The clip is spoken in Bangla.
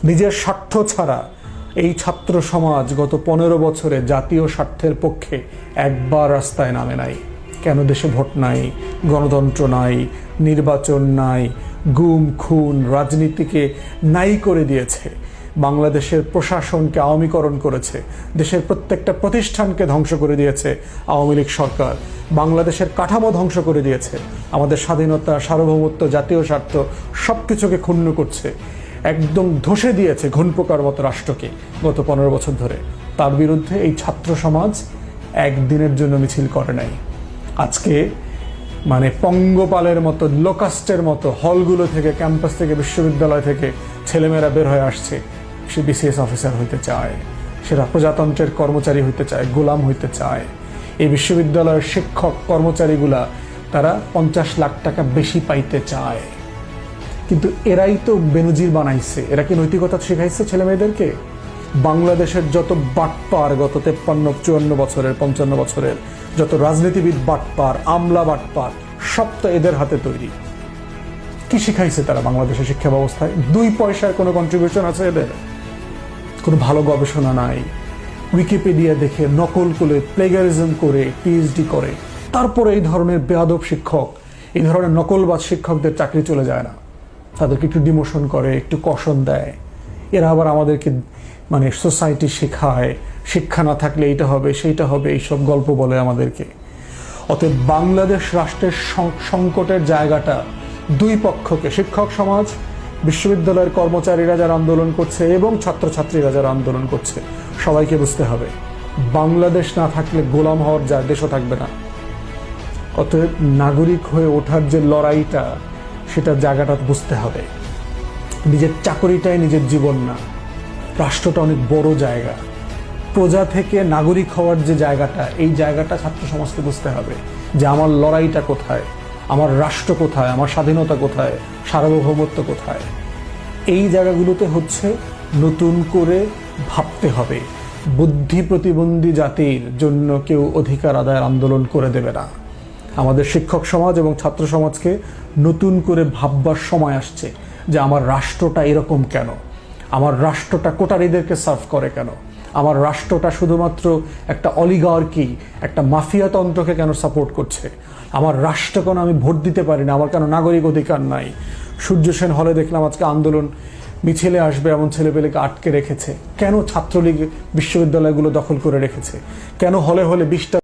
নিজের স্বার্থ ছাড়া এই ছাত্র সমাজ গত 15 বছরে জাতীয় স্বার্থের পক্ষে একবার রাস্তায় নামে নাই। কেন দেশে ভোট নাই, গণতন্ত্র নাই, নির্বাচন নাই, গুম খুন রাজনীতিকে নাই করে দিয়েছে, বাংলাদেশের প্রশাসনকে আওয়ামীকরণ করেছে, দেশের প্রত্যেকটা প্রতিষ্ঠানকে ধ্বংস করে দিয়েছে আওয়ামী লীগ সরকার, বাংলাদেশের কাঠামো ধ্বংস করে দিয়েছে, আমাদের স্বাধীনতা, সার্বভৌমত্ব, জাতীয় স্বার্থ সব কিছুকে ক্ষুণ্ণ করছে, একদম ধসে দিয়েছে ঘুণ পোকার মতো রাষ্ট্রকে গত 15 বছর ধরে। তার বিরুদ্ধে এই ছাত্র সমাজ একদিনের জন্য মিছিল করে নাই। আজকে পঙ্গপালের মতো, লোকাস্টের মতো হলগুলো থেকে, ক্যাম্পাস থেকে, বিশ্ববিদ্যালয় থেকে ছেলেমেয়েরা বের হয়ে আসছে। সে বিসিএস অফিসার হইতে চায়, সেটা প্রজাতন্ত্রের কর্মচারী হইতে চায়, গোলাম হইতে চায়। এই বিশ্ববিদ্যালয়ের শিক্ষক কর্মচারীগুলা তারা 50 লাখ টাকা বেশি পাইতে চায়। কিন্তু এরাই তো বেনজির বানাইছে। এরা কি নৈতিকতা শেখাইছে ছেলে মেয়েদেরকে? বাংলাদেশের যত বাটপার গত 53-54 বছরের, 55 বছরের যত রাজনীতিবিদ বাটপার, আমলা বাটপার, সব তো এদের হাতে তৈরি। কি শিখাইছে তারা বাংলাদেশের শিক্ষা ব্যবস্থায়? 2 পয়সার কোনো কন্ট্রিবিউশন আছে এদের? কোনো ভালো গবেষণা নাই। উইকিপিডিয়া দেখে নকল করে, প্লেগারিজম করে, পিএইচডি করে, তারপরে এই ধরনের বেয়াদব শিক্ষক, এই ধরনের নকলবাজ শিক্ষকদের চাকরি চলে যায় না। তাদেরকে একটু ডিমোশন করে, একটু কশন দেয়। এরা আবার আমাদেরকে সোসাইটি শেখায়, শিক্ষা না থাকলে এইটা হবে, সেইটা হবে, এইসব গল্প বলে আমাদেরকে। অতএব বাংলাদেশ রাষ্ট্রের সংকটের জায়গাটা 2 পক্ষকে, শিক্ষক সমাজ, বিশ্ববিদ্যালয়ের কর্মচারীরা যারা আন্দোলন করছে এবং ছাত্রছাত্রীরা যারা আন্দোলন করছে, সবাইকে বুঝতে হবে বাংলাদেশ না থাকলে গোলাম হওয়ার দেশও থাকবে না। অতএব নাগরিক হয়ে ওঠার যে লড়াইটা, সেটা জায়গাটা বুঝতে হবে। নিজের চাকরিটাই নিজের জীবন না, রাষ্ট্রটা অনেক বড় জায়গা। প্রজা থেকে নাগরিক হওয়ার যে জায়গাটা, এই জায়গাটা ছাত্র সমাজকে বুঝতে হবে যে আমার লড়াইটা কোথায়, আমার রাষ্ট্র কোথায়, আমার স্বাধীনতা কোথায়, সার্বভৌমত্ব কোথায়। এই জায়গাগুলোতে নতুন করে ভাবতে হবে। বুদ্ধি প্রতিবন্ধী জাতির জন্য কেউ অধিকার আদায়ের আন্দোলন করে দেবে না। আমাদের শিক্ষক সমাজ এবং ছাত্র সমাজকে নতুন করে ভাববার সময় আসছে যে আমার রাষ্ট্রটা এরকম কেন, আমার রাষ্ট্রটা কোটারিদেরকে সার্ভ করে কেন, আমার রাষ্ট্রটা শুধুমাত্র একটা অলিগার্কি, একটা মাফিয়াতন্ত্রকে কেন সাপোর্ট করছে, আমার রাষ্ট্র কেন আমি ভোট দিতে পারি না, আমার কেন নাগরিক অধিকার নাই। সূর্য সেন হলে দেখলাম আজকে আন্দোলন মিছিলে আসবে এমন ছেলেপেলেকে আটকে রেখেছে। কেন ছাত্রলীগ বিশ্ববিদ্যালয়গুলো দখল করে রেখেছে? কেন হলে হলে 20টা